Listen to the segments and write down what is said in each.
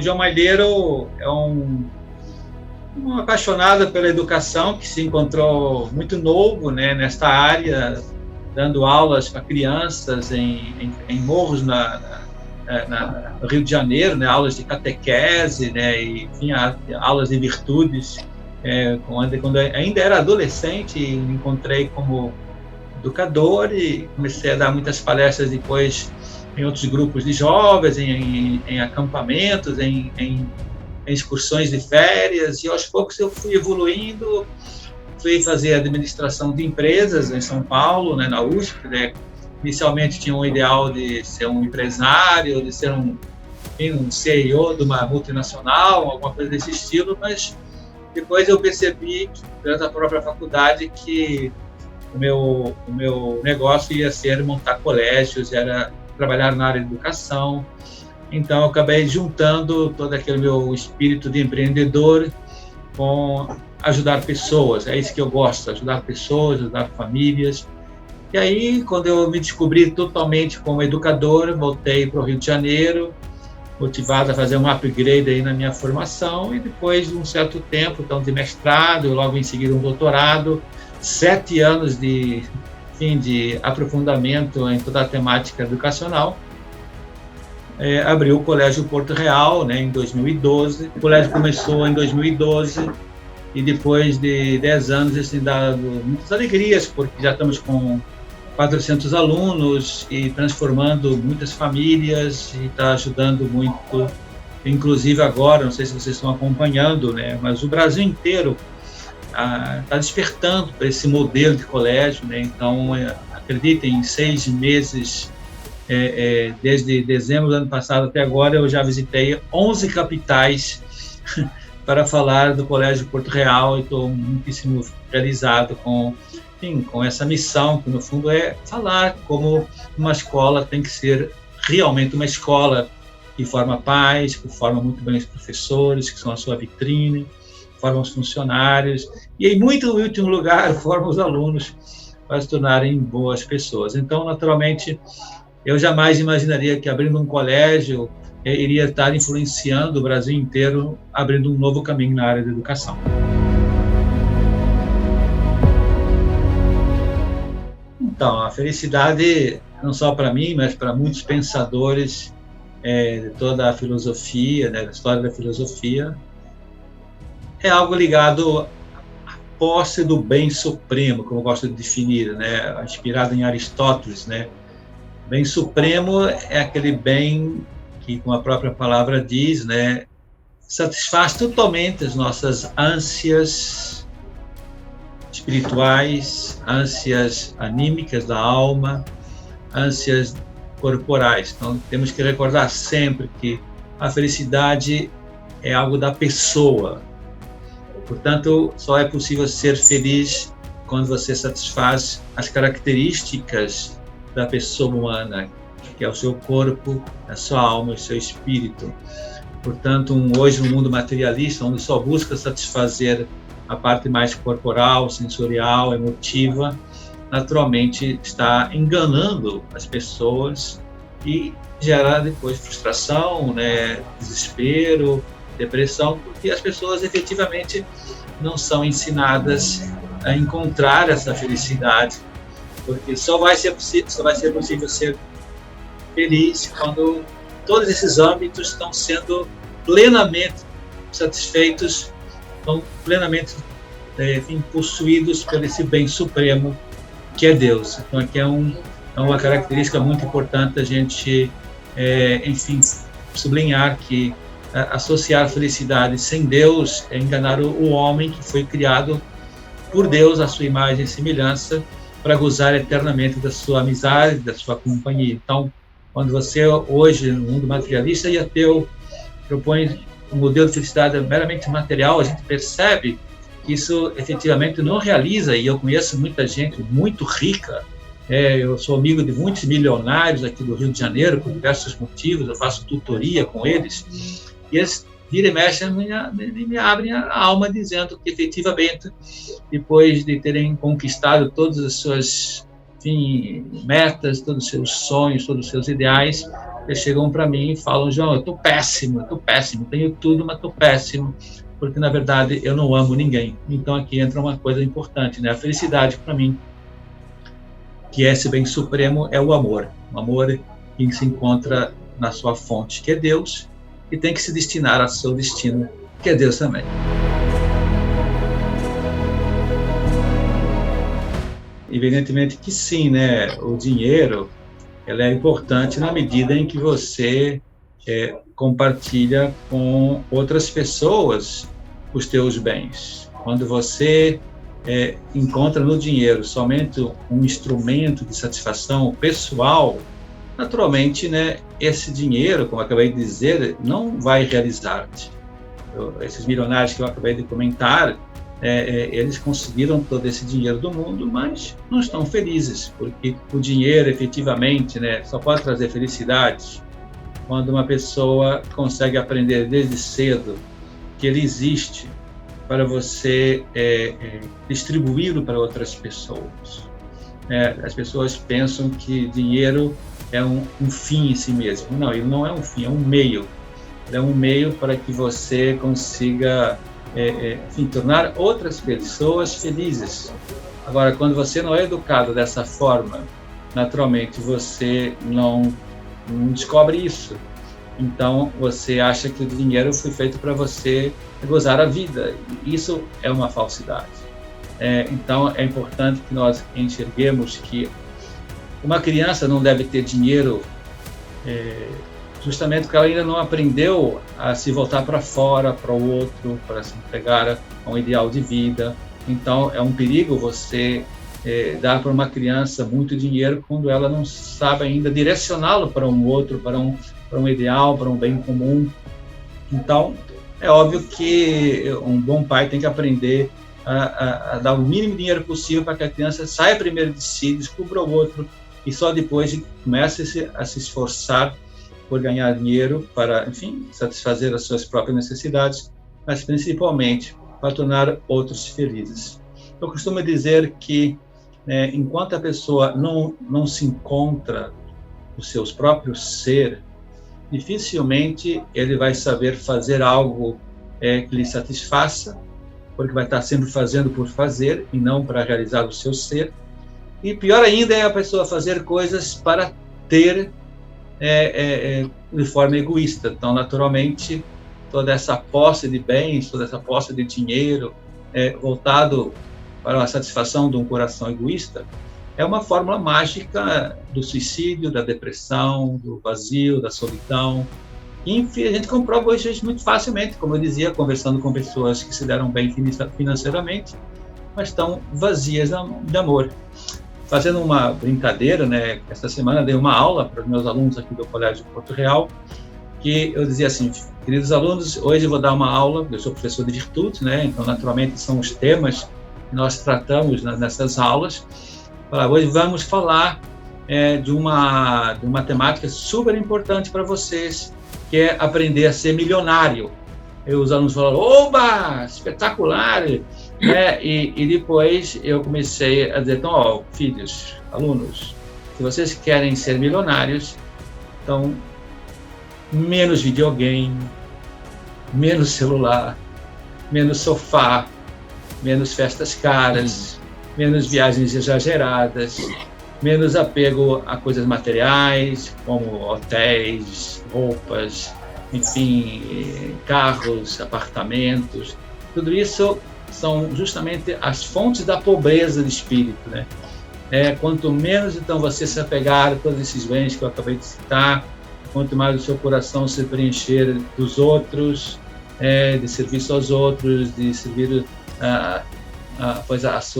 O João Malheiro é um apaixonado pela educação, que se encontrou muito novo, né, nesta área, dando aulas para crianças em morros no Rio de Janeiro, né, aulas de catequese, né, e enfim, aulas de virtudes. Quando ainda era adolescente, me encontrei como educador e comecei a dar muitas palestras depois em outros grupos de jovens, em acampamentos, em excursões de férias, e aos poucos eu fui evoluindo, fui fazer administração de empresas em São Paulo, né, na USP, né. Inicialmente tinha um ideal de ser um empresário, de ser um CEO de uma multinacional, alguma coisa desse estilo, mas depois eu percebi, durante a própria faculdade, que o meu negócio ia ser montar colégios, era trabalhar na área de educação. Então, eu acabei juntando todo aquele meu espírito de empreendedor com ajudar pessoas. É isso que eu gosto, ajudar pessoas, ajudar famílias. E aí, quando eu me descobri totalmente como educador, voltei para o Rio de Janeiro, motivado a fazer um upgrade aí na minha formação, e depois de um certo tempo, então, de mestrado, logo em seguida um doutorado, 7 anos de aprofundamento em toda a temática educacional, abriu o Colégio Porto Real, né, em 2012. O colégio começou em 2012 e depois de 10 anos isso tem dado muitas alegrias, porque já estamos com 400 alunos e transformando muitas famílias e está ajudando muito, inclusive agora, não sei se vocês estão acompanhando, né, mas o Brasil inteiro está despertando para esse modelo de colégio, né? Então, acreditem, em 6 meses, desde dezembro do ano passado até agora, eu já visitei 11 capitais para falar do Colégio Porto Real e estou muitíssimo realizado com essa missão, que no fundo é falar como uma escola tem que ser realmente uma escola que forma pais, que forma muito bem os professores, que são a sua vitrine, forma os funcionários e, em muito último lugar, forma os alunos para se tornarem boas pessoas. Então, naturalmente, eu jamais imaginaria que abrindo um colégio iria estar influenciando o Brasil inteiro, abrindo um novo caminho na área da educação. Então, a felicidade, não só para mim, mas para muitos pensadores de toda a filosofia, né, da história da filosofia, é algo ligado à posse do bem supremo, como eu gosto de definir, né, inspirado em Aristóteles, né. Bem supremo é aquele bem que, como a própria palavra diz, né, satisfaz totalmente as nossas ânsias espirituais, ânsias anímicas da alma, ânsias corporais. Então, temos que recordar sempre que a felicidade é algo da pessoa. Portanto, só é possível ser feliz quando você satisfaz as características da pessoa humana, que é o seu corpo, a sua alma, o seu espírito. Portanto, hoje um mundo materialista, onde só busca satisfazer a parte mais corporal, sensorial, emotiva, naturalmente está enganando as pessoas e gera depois frustração, né, desespero, depressão, porque as pessoas efetivamente não são ensinadas a encontrar essa felicidade, porque só vai ser possível ser feliz quando todos esses âmbitos estão sendo plenamente satisfeitos, estão plenamente possuídos por esse bem supremo que é Deus. Então aqui é uma característica muito importante a gente, sublinhar que associar felicidade sem Deus é enganar o homem que foi criado por Deus, à sua imagem e semelhança, para gozar eternamente da sua amizade, da sua companhia. Então, quando você hoje, no mundo materialista e ateu, propõe um modelo de felicidade meramente material, a gente percebe que isso efetivamente não realiza, e eu conheço muita gente muito rica, eu sou amigo de muitos milionários aqui do Rio de Janeiro, por diversos motivos, eu faço tutoria com eles, e eles vira e mexe me abrem a alma dizendo que efetivamente, depois de terem conquistado todas as suas enfim, metas, todos os seus sonhos, todos os seus ideais, eles chegam para mim e falam: João, eu estou péssimo, tenho tudo, mas estou péssimo, porque, na verdade, eu não amo ninguém. Então, aqui entra uma coisa importante, né? A felicidade, para mim, que é esse bem supremo, é o amor que se encontra na sua fonte, que é Deus, e tem que se destinar ao seu destino, que é Deus também. Evidentemente que sim, né? O dinheiro, ele é importante na medida em que você compartilha com outras pessoas os teus bens. Quando você encontra no dinheiro somente um instrumento de satisfação pessoal, naturalmente, né, esse dinheiro, como eu acabei de dizer, não vai realizar-te. Esses milionários que eu acabei de comentar, eles conseguiram todo esse dinheiro do mundo, mas não estão felizes, porque o dinheiro, efetivamente, né, só pode trazer felicidade quando uma pessoa consegue aprender desde cedo que ele existe para você distribuí-lo para outras pessoas. As pessoas pensam que dinheiro é um fim em si mesmo. Não, ele não é um fim, é um meio. Ele é um meio para que você consiga enfim, tornar outras pessoas felizes. Agora, quando você não é educado dessa forma, naturalmente você não descobre isso. Então, você acha que o dinheiro foi feito para você gozar a vida. Isso é uma falsidade. Então, é importante que nós enxerguemos que uma criança não deve ter dinheiro justamente porque ela ainda não aprendeu a se voltar para fora, para o outro, para se entregar a um ideal de vida. Então, é um perigo você dar para uma criança muito dinheiro quando ela não sabe ainda direcioná-lo para um outro, para um ideal, para um bem comum. Então, é óbvio que um bom pai tem que aprender a dar o mínimo de dinheiro possível para que a criança saia primeiro de si, descubra o outro e só depois comece a se esforçar por ganhar dinheiro para, enfim, satisfazer as suas próprias necessidades, mas principalmente para tornar outros felizes. Eu costumo dizer que enquanto a pessoa não se encontra o seu próprio ser, dificilmente ele vai saber fazer algo que lhe satisfaça, porque vai estar sempre fazendo por fazer e não para realizar o seu ser. E pior ainda é a pessoa fazer coisas para ter de forma egoísta. Então, naturalmente, toda essa posse de bens, toda essa posse de dinheiro voltado para a satisfação de um coração egoísta é uma fórmula mágica do suicídio, da depressão, do vazio, da solidão. E, enfim, a gente comprova hoje muito facilmente, como eu dizia, conversando com pessoas que se deram bem financeiramente, mas estão vazias de amor. Fazendo uma brincadeira, né? Essa semana dei uma aula para os meus alunos aqui do Colégio Porto Real, que eu dizia assim: queridos alunos, hoje eu vou dar uma aula, eu sou professor de virtudes, né? Então, naturalmente, são os temas que nós tratamos nessas aulas. Hoje vamos falar de uma temática super importante para vocês, que é aprender a ser milionário. E os alunos falaram: oba, espetacular! E depois eu comecei a dizer: então, filhos, alunos, se vocês querem ser milionários, então, menos videogame, menos celular, menos sofá, menos festas caras, menos viagens exageradas, menos apego a coisas materiais, como hotéis, roupas, enfim, carros, apartamentos. Tudo isso são justamente as fontes da pobreza de espírito, né? Quanto menos, então, você se apegar a todos esses bens que eu acabei de citar, quanto mais o seu coração se preencher dos outros, de serviço aos outros, de servir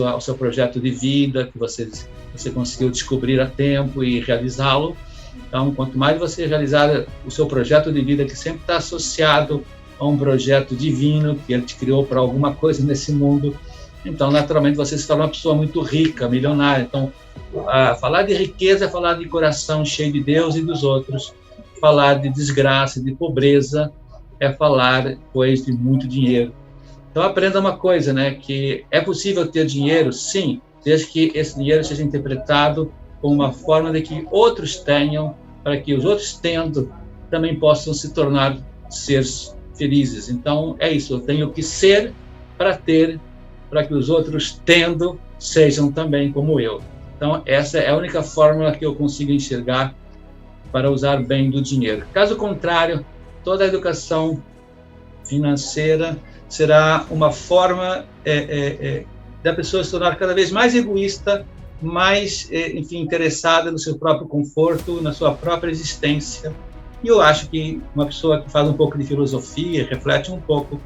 ao seu projeto de vida que você conseguiu descobrir a tempo e realizá-lo. Então, quanto mais você realizar o seu projeto de vida, que sempre está associado a um projeto divino que ele te criou para alguma coisa nesse mundo, então, naturalmente, você se torna uma pessoa muito rica, milionária. Então, falar de riqueza é falar de coração cheio de Deus e dos outros. Falar de desgraça, de pobreza, é falar, pois, de muito dinheiro. Então, aprenda uma coisa, né? Que é possível ter dinheiro, sim, desde que esse dinheiro seja interpretado como uma forma de que outros tenham, para que os outros tendo também possam se tornar seres felizes. Então, é isso, eu tenho que ser para ter, para que os outros tendo sejam também como eu. Então, essa é a única fórmula que eu consigo enxergar para usar bem do dinheiro. Caso contrário, toda a educação financeira será uma forma da pessoa se tornar cada vez mais egoísta, mais, enfim, interessada no seu próprio conforto, na sua própria existência. E eu acho que uma pessoa que faz um pouco de filosofia, reflete um pouco,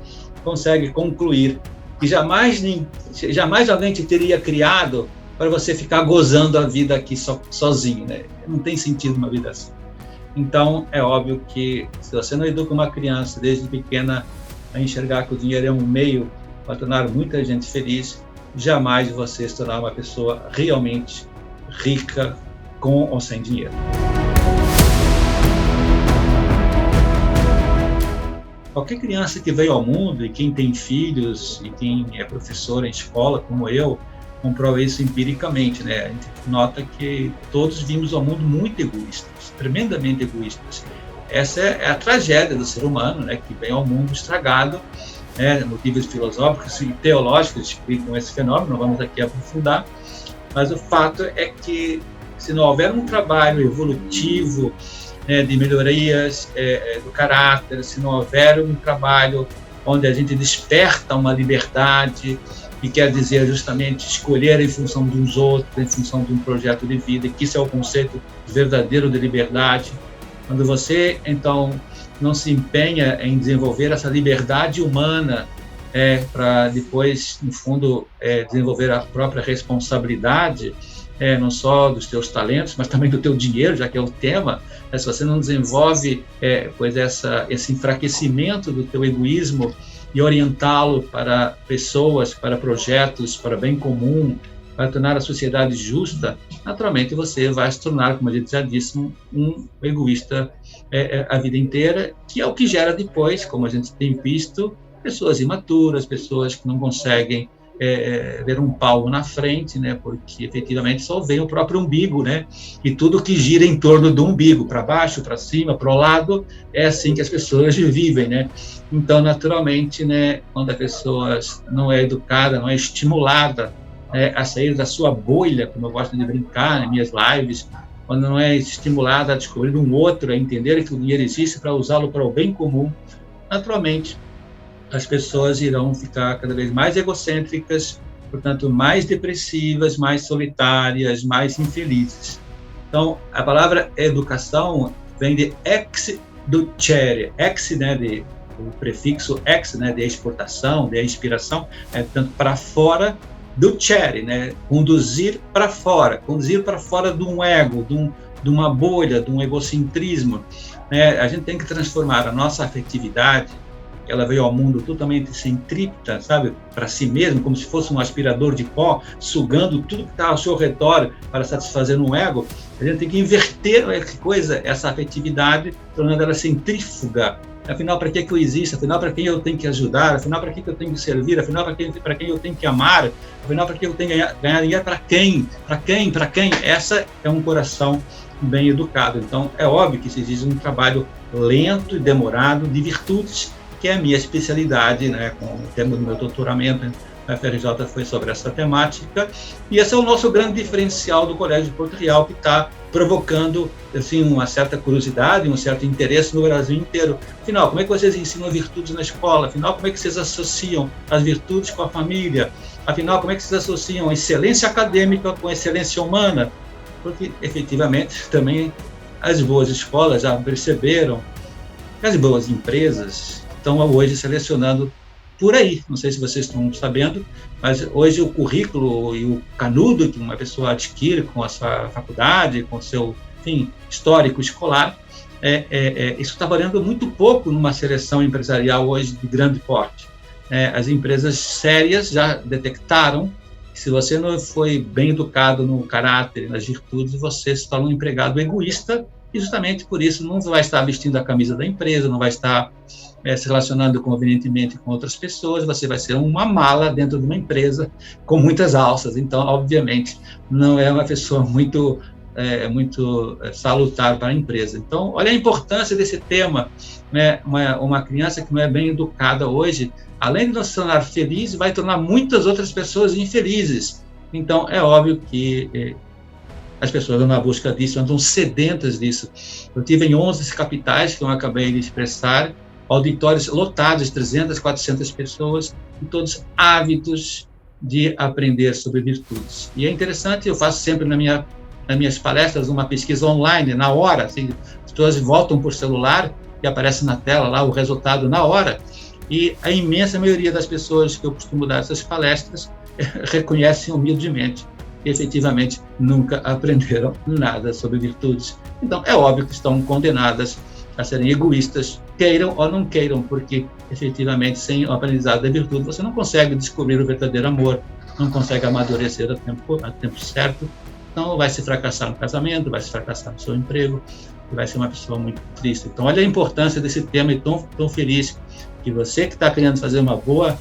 consegue concluir que jamais alguém te teria criado para você ficar gozando a vida aqui sozinho, né? Não tem sentido uma vida assim. Então, é óbvio que se você não educa uma criança desde pequena a enxergar que o dinheiro é um meio para tornar muita gente feliz, jamais você se tornar uma pessoa realmente rica, com ou sem dinheiro. Qualquer criança que veio ao mundo, e quem tem filhos, e quem é professor em escola, como eu, comprova isso empiricamente, né? A gente nota que todos vimos ao mundo muito egoístas, tremendamente egoístas. Essa é a tragédia do ser humano, né? Que vem ao mundo estragado, né? Motivos filosóficos e teológicos explicam esse fenômeno, não vamos aqui aprofundar, mas o fato é que se não houver um trabalho evolutivo, né, de melhorias do caráter, se não houver um trabalho onde a gente desperta uma liberdade, que quer dizer justamente escolher em função dos outros, em função de um projeto de vida, que isso é o conceito verdadeiro de liberdade. Quando você, então, não se empenha em desenvolver essa liberdade humana, para depois, no fundo, desenvolver a própria responsabilidade, não só dos teus talentos, mas também do teu dinheiro, já que é o tema, se você não desenvolve esse enfraquecimento do teu egoísmo e orientá-lo para pessoas, para projetos, para bem comum, para tornar a sociedade justa, naturalmente você vai se tornar, como a gente já disse, um egoísta a vida inteira, que é o que gera depois, como a gente tem visto, pessoas imaturas, pessoas que não conseguem ver um palmo na frente, né? Porque efetivamente só vê o próprio umbigo, né? E tudo que gira em torno do umbigo, para baixo, para cima, para o lado, é assim que as pessoas vivem, né? Então, naturalmente, né, quando a pessoa não é educada, não é estimulada a sair da sua bolha, como eu gosto de brincar nas minhas lives, quando não é estimulada a descobrir um outro, a entender que o dinheiro existe para usá-lo para o bem comum, naturalmente as pessoas irão ficar cada vez mais egocêntricas, portanto, mais depressivas, mais solitárias, mais infelizes. Então, a palavra educação vem de exducere, né, o prefixo ex, né, de exportação, de inspiração, portanto, para fora, ducere, né, conduzir para fora de um ego, de uma bolha, de um egocentrismo. Né? A gente tem que transformar a nossa afetividade. Ela veio ao mundo totalmente centrípeta, sabe, para si mesmo, como se fosse um aspirador de pó, sugando tudo que está ao seu redor para satisfazer um ego. A gente tem que inverter essa afetividade, tornando ela centrífuga. Afinal, para que eu existo? Afinal, para quem eu tenho que ajudar? Afinal, para que eu tenho que servir? Afinal, para quem eu tenho que amar? Afinal, para que eu tenho que ganhar dinheiro? Para quem? Para quem? Essa é um coração bem educado. Então, é óbvio que se exige um trabalho lento e demorado de virtudes, que é a minha especialidade, né, com o tema do meu doutoramento na FRJ foi sobre essa temática, e esse é o nosso grande diferencial do Colégio de Porto Real, que está provocando assim, uma certa curiosidade, um certo interesse no Brasil inteiro. Afinal, como é que vocês ensinam virtudes na escola? Afinal, como é que vocês associam as virtudes com a família? Afinal, como é que vocês associam a excelência acadêmica com a excelência humana? Porque, efetivamente, também as boas escolas já perceberam que as boas empresas estão hoje selecionando por aí. Não sei se vocês estão sabendo, mas hoje o currículo e o canudo que uma pessoa adquire com a sua faculdade, com o seu, enfim, histórico escolar, isso está valendo muito pouco numa seleção empresarial hoje de grande porte. As empresas sérias já detectaram que se você não foi bem educado no caráter e nas virtudes, você se torna um empregado egoísta e justamente por isso não vai estar vestindo a camisa da empresa, não vai estar se relacionando convenientemente com outras pessoas, você vai ser uma mala dentro de uma empresa com muitas alças. Então, obviamente, não é uma pessoa muito salutar para a empresa. Então, olha a importância desse tema, né? Uma criança que não é bem educada hoje, além de não se tornar feliz, vai tornar muitas outras pessoas infelizes. Então, é óbvio que as pessoas andam na busca disso, andam sedentas disso. Eu tive em 11 capitais, que eu acabei de expressar, auditórios lotados, 300, 400 pessoas, e todos ávidos de aprender sobre virtudes. E é interessante, eu faço sempre nas minhas palestras uma pesquisa online, na hora, assim, as pessoas voltam por celular e aparece na tela lá o resultado na hora, e a imensa maioria das pessoas que eu costumo dar essas palestras reconhecem humildemente que efetivamente nunca aprenderam nada sobre virtudes. Então, é óbvio que estão condenadas a serem egoístas, queiram ou não queiram, porque efetivamente sem o aprendizado da virtude você não consegue descobrir o verdadeiro amor, não consegue amadurecer a tempo certo, então vai se fracassar no casamento, vai se fracassar no seu emprego, e vai ser uma pessoa muito triste. Então, olha a importância desse tema e tão feliz que você que está querendo fazer uma boa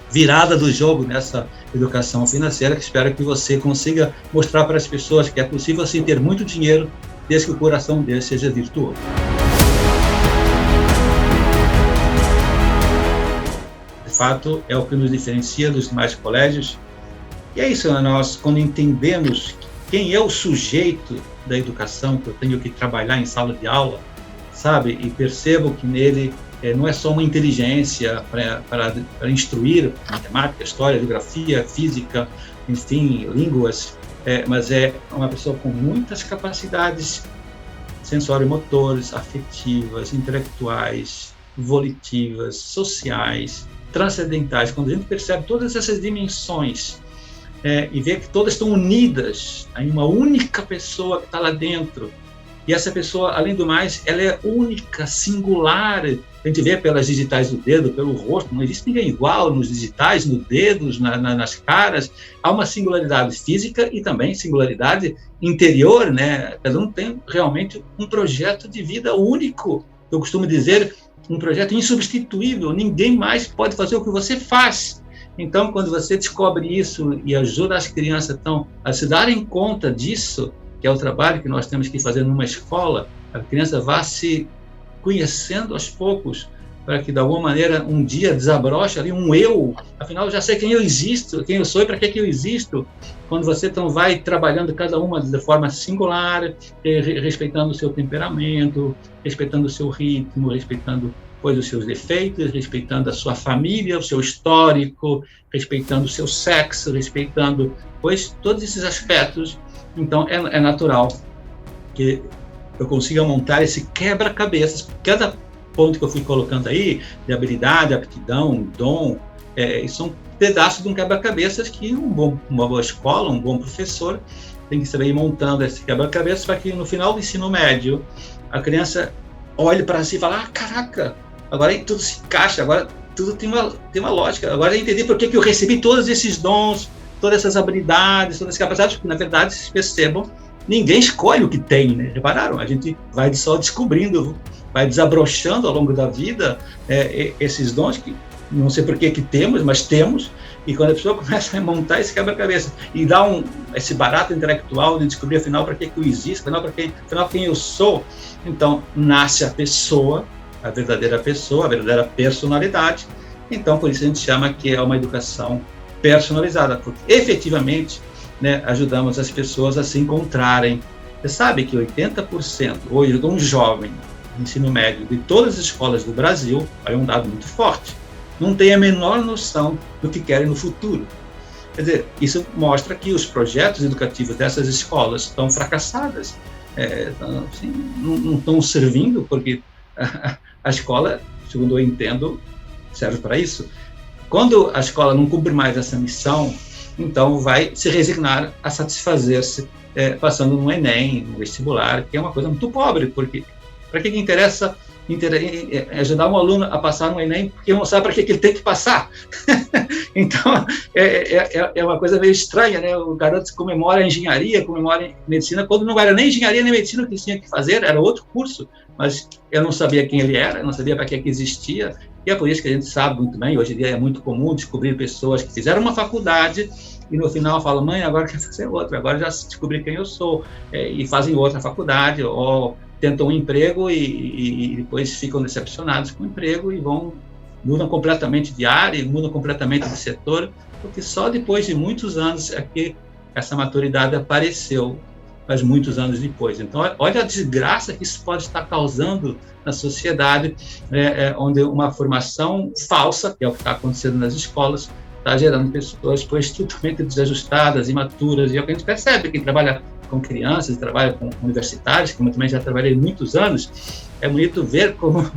virada do jogo nessa educação financeira, que espero que você consiga mostrar para as pessoas que é possível assim ter muito dinheiro, desde que o coração deles seja virtuoso. De fato, é o que nos diferencia dos demais colégios. E é isso, nós, quando entendemos quem é o sujeito da educação que eu tenho que trabalhar em sala de aula, sabe, e percebo que nele não é só uma inteligência para instruir matemática, história, geografia, física, enfim, línguas, mas é uma pessoa com muitas capacidades sensório-motores, afetivas, intelectuais, volitivas, sociais, transcendentais. Quando a gente percebe todas essas dimensões e vê que todas estão unidas em uma única pessoa que está lá dentro, e essa pessoa, além do mais, ela é única, singular. A gente vê pelas digitais do dedo, pelo rosto, não existe ninguém igual nos digitais, nos dedos, nas caras. Há uma singularidade física e também singularidade interior, né? Cada um tem realmente um projeto de vida único. Eu costumo dizer, um projeto insubstituível. Ninguém mais pode fazer o que você faz. Então, quando você descobre isso e ajuda as crianças então, a se darem conta disso, que é o trabalho que nós temos que fazer numa escola, a criança vá se conhecendo aos poucos, para que, de alguma maneira, um dia desabroche ali um eu, afinal, eu já sei quem eu existo, quem eu sou e para que eu existo. Quando você, então, vai trabalhando cada uma de forma singular, respeitando o seu temperamento, respeitando o seu ritmo, respeitando, pois, os seus defeitos, respeitando a sua família, o seu histórico, respeitando o seu sexo, respeitando, pois, todos esses aspectos. Então, é natural que eu consiga montar esse quebra-cabeças. Cada ponto que eu fui colocando aí, de habilidade, aptidão, dom, são pedaços de um quebra-cabeças que uma boa escola, um bom professor tem que saber ir montando esse quebra-cabeças para que no final do ensino médio a criança olhe para si e fale, caraca, agora tudo se encaixa, agora tudo tem uma lógica, agora eu entendi por que eu recebi todos esses dons, todas essas habilidades, todas essas capacidades, porque, na verdade, vocês percebam, ninguém escolhe o que tem, né? Repararam? A gente vai só descobrindo, vai desabrochando ao longo da vida esses dons que não sei por que temos, mas temos, e quando a pessoa começa a montar esse quebra-cabeça e dá esse barato intelectual de descobrir, afinal, para que eu existo, afinal, quem eu sou, então, nasce a pessoa, a verdadeira personalidade. Então, por isso a gente chama que é uma educação personalizada, porque efetivamente, né, ajudamos as pessoas a se encontrarem. Você sabe que 80% hoje de um jovem de ensino médio de todas as escolas do Brasil, é um dado muito forte, não tem a menor noção do que querem no futuro. Quer dizer, isso mostra que os projetos educativos dessas escolas estão fracassadas, assim, não estão servindo, porque a escola, segundo eu entendo, serve para isso. Quando a escola não cumpre mais essa missão, então vai se resignar a satisfazer-se passando no Enem, no vestibular, que é uma coisa muito pobre, porque para que interessa ajudar um aluno a passar no Enem, porque não sabe para que ele tem que passar. Então, é uma coisa meio estranha, né? O garoto comemora a engenharia, comemora a medicina, quando não era nem engenharia nem medicina que tinha que fazer, era outro curso, mas eu não sabia quem ele era, eu não sabia para que existia, e é por isso que a gente sabe muito bem, hoje em dia é muito comum descobrir pessoas que fizeram uma faculdade e no final falam, mãe, agora quero fazer outra, agora já descobri quem eu sou, e fazem outra faculdade, ou tentam um emprego e depois ficam decepcionados com o emprego e mudam completamente de área, mudam completamente de setor, porque só depois de muitos anos é que essa maturidade apareceu, mas muitos anos depois. Então, olha a desgraça que isso pode estar causando na sociedade, onde uma formação falsa, que é o que está acontecendo nas escolas, está gerando pessoas totalmente desajustadas, imaturas, e é o que a gente percebe, quem trabalha com crianças, trabalha com universitários, como eu também já trabalhei muitos anos, é bonito ver como...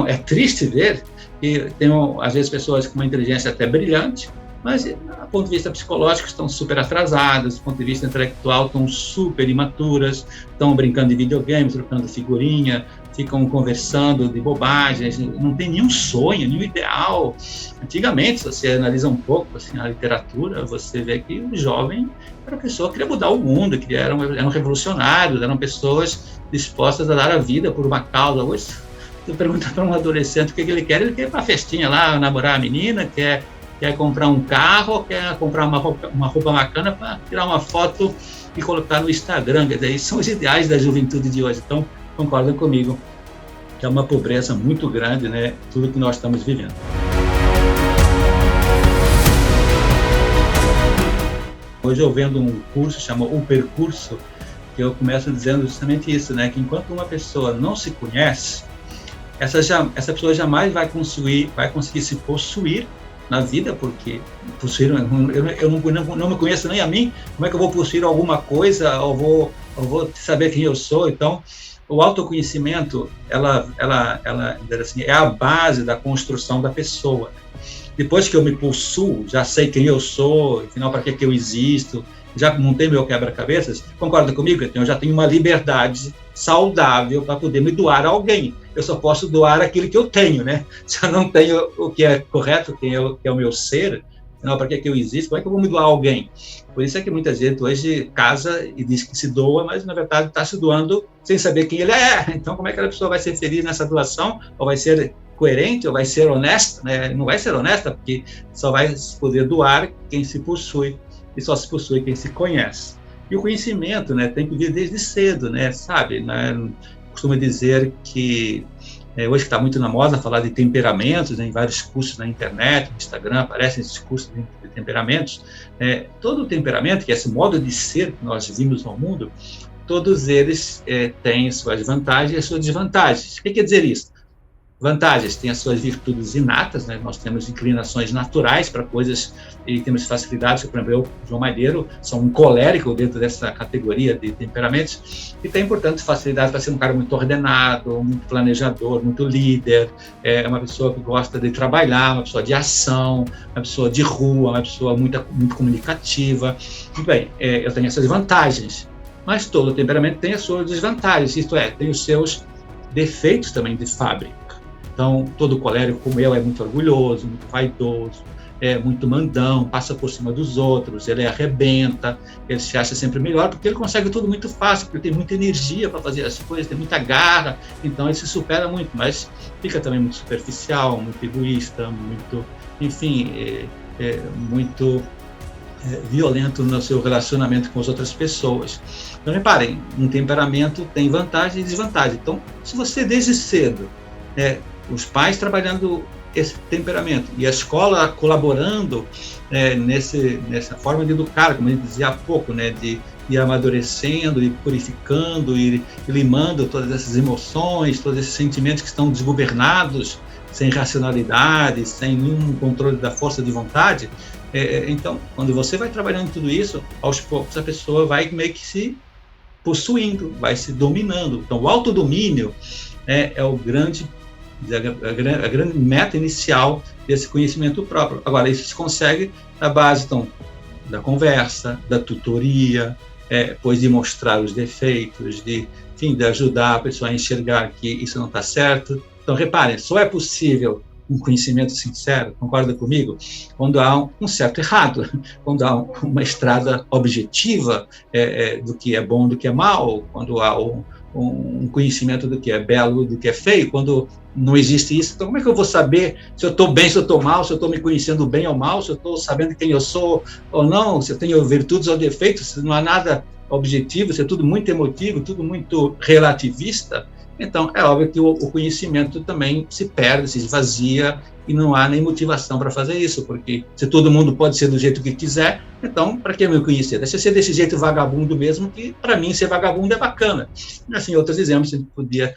é triste ver que tem, às vezes, pessoas com uma inteligência até brilhante, mas, do ponto de vista psicológico, estão super atrasadas, do ponto de vista intelectual, estão super imaturas, estão brincando de videogames, trocando figurinha, ficam conversando de bobagens, não tem nenhum sonho, nenhum ideal. Antigamente, se você analisa um pouco assim, a literatura, você vê que o jovem era uma pessoa que queria mudar o mundo, que eram revolucionários, eram pessoas dispostas a dar a vida por uma causa. Hoje, você pergunta para um adolescente o que ele quer ir para a festinha lá, namorar a menina, quer comprar um carro, quer comprar uma roupa bacana para tirar uma foto e colocar no Instagram. Quer dizer, esses são os ideais da juventude de hoje. Então, concordam comigo que é uma pobreza muito grande, né, tudo que nós estamos vivendo. Hoje eu vendo um curso, chama O Percurso, que eu começo dizendo justamente isso, né, que enquanto uma pessoa não se conhece, essa pessoa jamais vai conseguir se possuir na vida, porque possuir, eu não me conheço nem a mim, como é que eu vou possuir alguma coisa, ou vou saber quem eu sou? Então, o autoconhecimento, ela assim, é a base da construção da pessoa. Depois que eu me possuo, já sei quem eu sou, afinal, para que eu existo, já montei meu quebra-cabeças, concorda comigo? Eu já tenho uma liberdade saudável para poder me doar a alguém. Eu só posso doar aquilo que eu tenho, né? Se eu não tenho o que é correto, que é o meu ser, afinal, para que eu existo? Como é que eu vou me doar a alguém? Por isso é que muita gente hoje casa e diz que se doa, mas na verdade está se doando sem saber quem ele é. Então, como é que a pessoa vai ser feliz nessa doação? Ou vai ser coerente, ou vai ser honesta? Né? Não vai ser honesta, porque só vai poder doar quem se possui, e só se possui quem se conhece. E o conhecimento, né, tem que vir desde cedo, né, sabe? Né? Costumo dizer que hoje está muito na moda falar de temperamentos, né, em vários cursos na internet, no Instagram, aparecem esses cursos de temperamentos. Todo temperamento, que é esse modo de ser que nós vimos no mundo, todos eles têm suas vantagens e suas desvantagens. O que quer dizer isso? Vantagens, tem as suas virtudes inatas, né? Nós temos inclinações naturais para coisas e temos facilidades, por exemplo, eu, João Malheiro, sou um colérico dentro dessa categoria de temperamentos e tem, portanto, facilidade para ser um cara muito ordenado, muito planejador, muito líder, uma pessoa que gosta de trabalhar, uma pessoa de ação, uma pessoa de rua, uma pessoa muito comunicativa. Muito bem, eu tenho essas vantagens, mas todo temperamento tem as suas desvantagens, isto é, tem os seus defeitos também de fábrica. Então, todo colérico como eu é muito orgulhoso, muito vaidoso, é muito mandão, passa por cima dos outros, ele arrebenta, ele se acha sempre melhor, porque ele consegue tudo muito fácil, porque ele tem muita energia para fazer as coisas, tem muita garra, então ele se supera muito, mas fica também muito superficial, muito egoísta, muito, enfim, muito violento no seu relacionamento com as outras pessoas. Então, reparem, um temperamento tem vantagem e desvantagem. Então, se você desde cedo, os pais trabalhando esse temperamento e a escola colaborando nessa forma de educar, como a gente dizia há pouco, né, de ir amadurecendo e purificando e limando todas essas emoções, todos esses sentimentos que estão desgovernados, sem racionalidade, sem nenhum controle da força de vontade. Então, quando você vai trabalhando tudo isso, aos poucos a pessoa vai meio que se possuindo, vai se dominando. Então, o autodomínio é a grande meta inicial desse conhecimento próprio. Agora, isso se consegue na base, então, da conversa, da tutoria, pois de mostrar os defeitos, enfim, de ajudar a pessoa a enxergar que isso não está certo. Então, reparem, só é possível um conhecimento sincero, concorda comigo? Quando há um certo errado, quando há uma estrada objetiva do que é bom, do que é mal, quando há um conhecimento do que é belo, do que é feio, quando não existe isso. Então, como é que eu vou saber se eu estou bem, se eu estou mal, se eu estou me conhecendo bem ou mal, se eu estou sabendo quem eu sou ou não, se eu tenho virtudes ou defeitos, se não há nada objetivo, se é tudo muito emotivo, tudo muito relativista? Então, é óbvio que o conhecimento também se perde, se esvazia, e não há nem motivação para fazer isso, porque se todo mundo pode ser do jeito que quiser, então, para que me conhecer? Deixa eu ser desse jeito vagabundo mesmo, que para mim ser vagabundo é bacana. Assim, outros exemplos a gente podia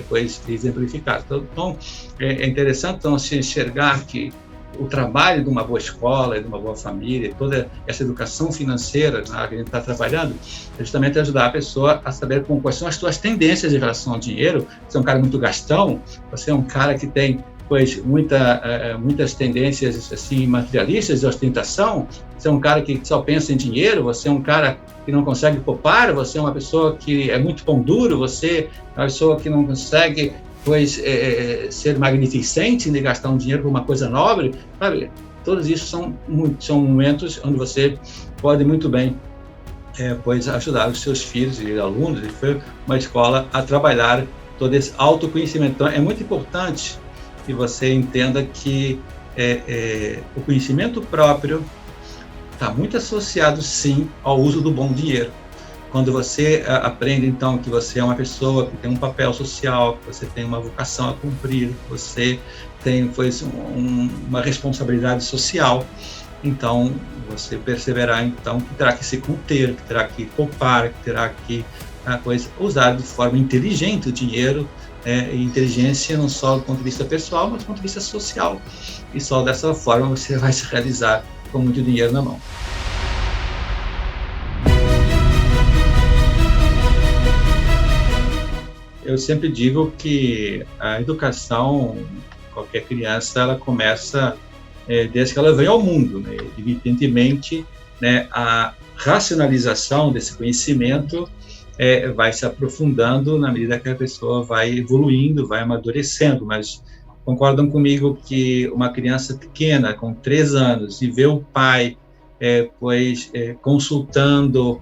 pois, exemplificar. Então, é interessante então, se enxergar que o trabalho de uma boa escola, de uma boa família, toda essa educação financeira, né, que a gente está trabalhando, é justamente ajudar a pessoa a saber quais são as suas tendências em relação ao dinheiro. Você é um cara muito gastão, você é um cara que tem pois muitas tendências assim materialistas de ostentação, você é um cara que só pensa em dinheiro, você é um cara que não consegue poupar, você é uma pessoa que é muito pão duro, você é uma pessoa que não consegue pois ser magnificente de gastar um dinheiro por uma coisa nobre, sabe? Todos isso são momentos onde você pode muito bem pois ajudar os seus filhos e alunos, e foi uma escola a trabalhar todo esse autoconhecimento. Então, é muito importante que você entenda que o conhecimento próprio está muito associado, sim, ao uso do bom dinheiro. Quando você aprende, então, que você é uma pessoa que tem um papel social, que você tem uma vocação a cumprir, que você tem uma responsabilidade social, então, você perceberá, então, que terá que se conter, que terá que poupar, que terá que usar de forma inteligente o dinheiro, e inteligência não só do ponto de vista pessoal, mas do ponto de vista social. E só dessa forma você vai se realizar com muito dinheiro na mão. Eu sempre digo que a educação, qualquer criança, ela começa desde que ela vem ao mundo, né? Evidentemente, né, a racionalização desse conhecimento vai se aprofundando na medida que a pessoa vai evoluindo, vai amadurecendo, mas concordam comigo que uma criança pequena, com 3 anos, e vê o pai consultando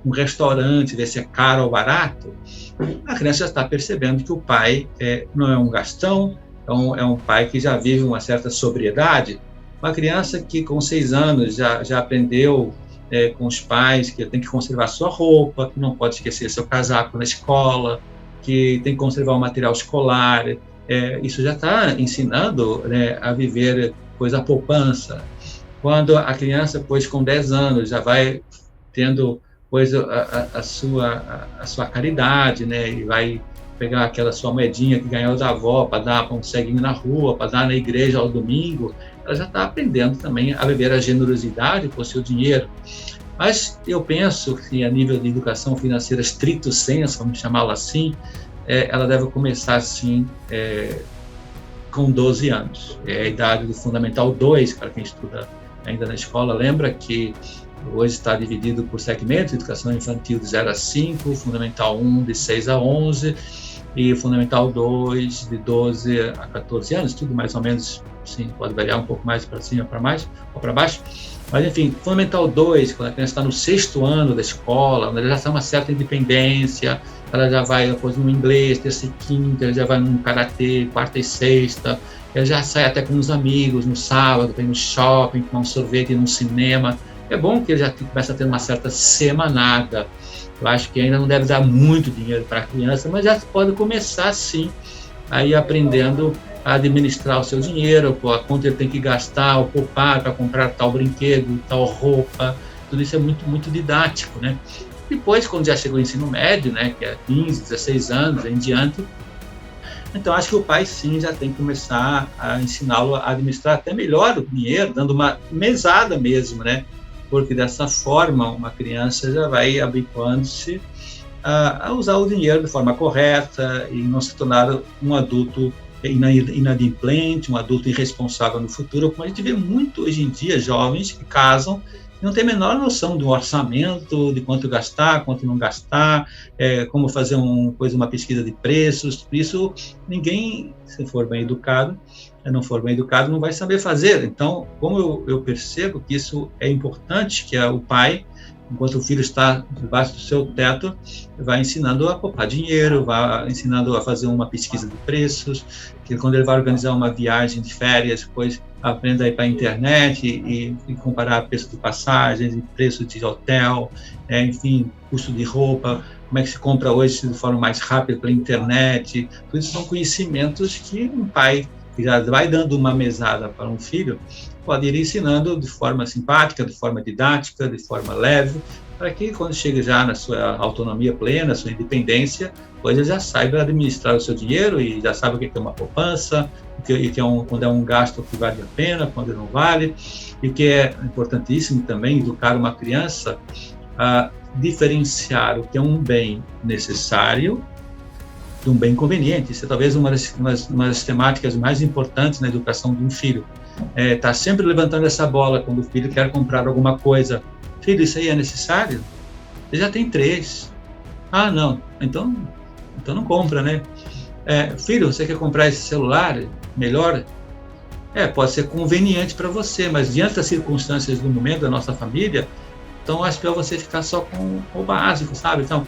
um restaurante, ver se é caro ou barato, a criança já está percebendo que o pai não é um gastão, é um pai que já vive uma certa sobriedade. Uma criança que com 6 anos já aprendeu com os pais que tem que conservar sua roupa, que não pode esquecer seu casaco na escola, que tem que conservar o material escolar, isso já está ensinando, né, a viver a poupança. Quando a criança, com 10 anos, já vai tendo a sua caridade, né, e vai pegar aquela sua moedinha que ganhou da avó para dar para um ceguinho na rua, para dar na igreja ao domingo, ela já está aprendendo também a viver a generosidade com o seu dinheiro. Mas eu penso que a nível de educação financeira stricto sensu, vamos chamá-la assim, ela deve começar assim com 12 anos. É a idade do Fundamental 2, para quem estuda ainda na escola. Lembra que hoje está dividido por segmentos: educação infantil de 0 a 5, Fundamental 1 de 6 a 11 e Fundamental 2 de 12 a 14 anos, tudo mais ou menos, sim, pode variar um pouco mais para cima, para mais ou para baixo. Mas, enfim, Fundamental 2, quando a criança está no 6º ano da escola, onde ela já tem uma certa independência, ela já vai depois no inglês, 3ª e 5ª, ela já vai no karatê, 4ª e 6ª, ela já sai até com os amigos no sábado, vem no shopping, tomar um sorvete, ir no cinema. É bom que ele já começa a ter uma certa semanada. Eu acho que ainda não deve dar muito dinheiro para a criança, mas já pode começar, sim, aí aprendendo a administrar o seu dinheiro, a quanto ele tem que gastar ou poupar para comprar tal brinquedo, tal roupa. Tudo isso é muito, muito didático, né? Depois, quando já chegou o ensino médio, né, que é 15, 16 anos em diante, então acho que o pai, sim, já tem que começar a ensiná-lo a administrar até melhor o dinheiro, dando uma mesada mesmo, né? Porque dessa forma uma criança já vai habituando-se a usar o dinheiro de forma correta e não se tornar um adulto inadimplente, um adulto irresponsável no futuro, como a gente vê muito hoje em dia, jovens que casam não tem a menor noção do orçamento, de quanto gastar, quanto não gastar, como fazer uma pesquisa de preços. Por isso, ninguém, se for bem educado, não for bem educado, não vai saber fazer. Então, como eu percebo que isso é importante, que o pai, enquanto o filho está debaixo do seu teto, vai ensinando a poupar dinheiro, vai ensinando a fazer uma pesquisa de preços, que quando ele vai organizar uma viagem de férias, depois aprenda a ir para a internet e comparar preço de passagens, preço de hotel, enfim, custo de roupa, como é que se compra hoje de forma mais rápida pela internet. Tudo isso são conhecimentos que um pai que já vai dando uma mesada para um filho pode ir ensinando de forma simpática, de forma didática, de forma leve, para que quando chega já na sua autonomia plena, sua independência, ele já saiba administrar o seu dinheiro e já sabe o que é uma poupança, quando é um gasto que vale a pena, quando não vale, e o que é importantíssimo também, educar uma criança a diferenciar o que é um bem necessário de um bem conveniente. Isso é talvez uma das temáticas mais importantes na educação de um filho. Tá sempre levantando essa bola quando o filho quer comprar alguma coisa. Filho, isso aí é necessário? Você já tem 3. Ah, não. Então não compra, né? Filho, você quer comprar esse celular melhor? Pode ser conveniente para você, mas diante das circunstâncias do momento da nossa família, então acho que é você ficar só com o básico, sabe? Então,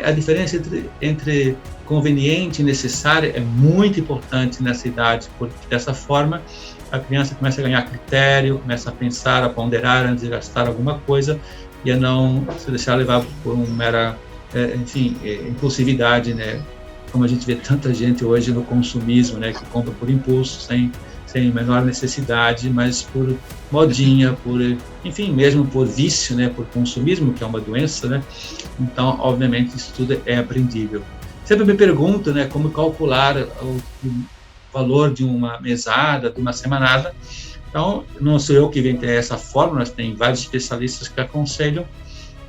a diferença entre conveniente e necessário é muito importante nessa idade, porque dessa forma a criança começa a ganhar critério, começa a pensar, a ponderar antes de gastar alguma coisa e a não se deixar levar por uma mera, impulsividade, né? Como a gente vê tanta gente hoje no consumismo, né? Que compra por impulso, sem menor necessidade, mas por modinha, mesmo por vício, né? Por consumismo, que é uma doença, né? Então, obviamente, isso tudo é aprendível. Sempre me pergunto, né? Como calcular o valor de uma mesada, de uma semanada. Então, não sou eu que inventei essa fórmula, tem vários especialistas que aconselham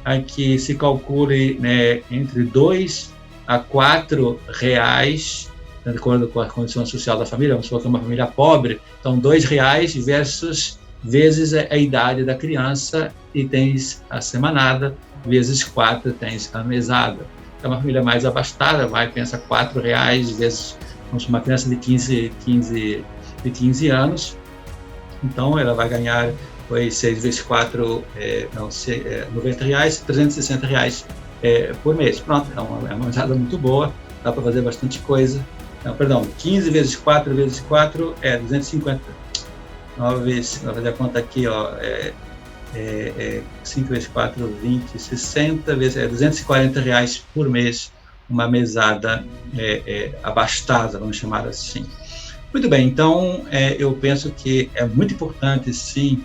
a que se calcule, né, entre 2 a 4 reais, de acordo com a condição social da família. Vamos supor que é uma família pobre, então 2 reais vezes a idade da criança e tens a semanada, vezes 4 tens a mesada. Então, uma família mais abastada pensa 4 reais vezes uma criança de 15 anos, então ela vai ganhar 6 vezes 4, 90 reais, 360 reais por mês. Pronto, é uma mesada muito boa, dá para fazer bastante coisa. Não, perdão, 15 vezes 4 vezes 4 é 250. 9 vezes, vou fazer a conta aqui, 5 vezes 4, 20, 60 vezes, 240 reais por mês, uma mesada abastada, vamos chamar assim. Muito bem, então eu penso que é muito importante, sim,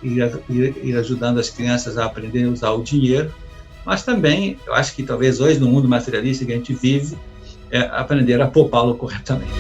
ir ajudando as crianças a aprender a usar o dinheiro, mas também, eu acho que talvez hoje, no mundo materialista que a gente vive, aprender a poupá-lo corretamente.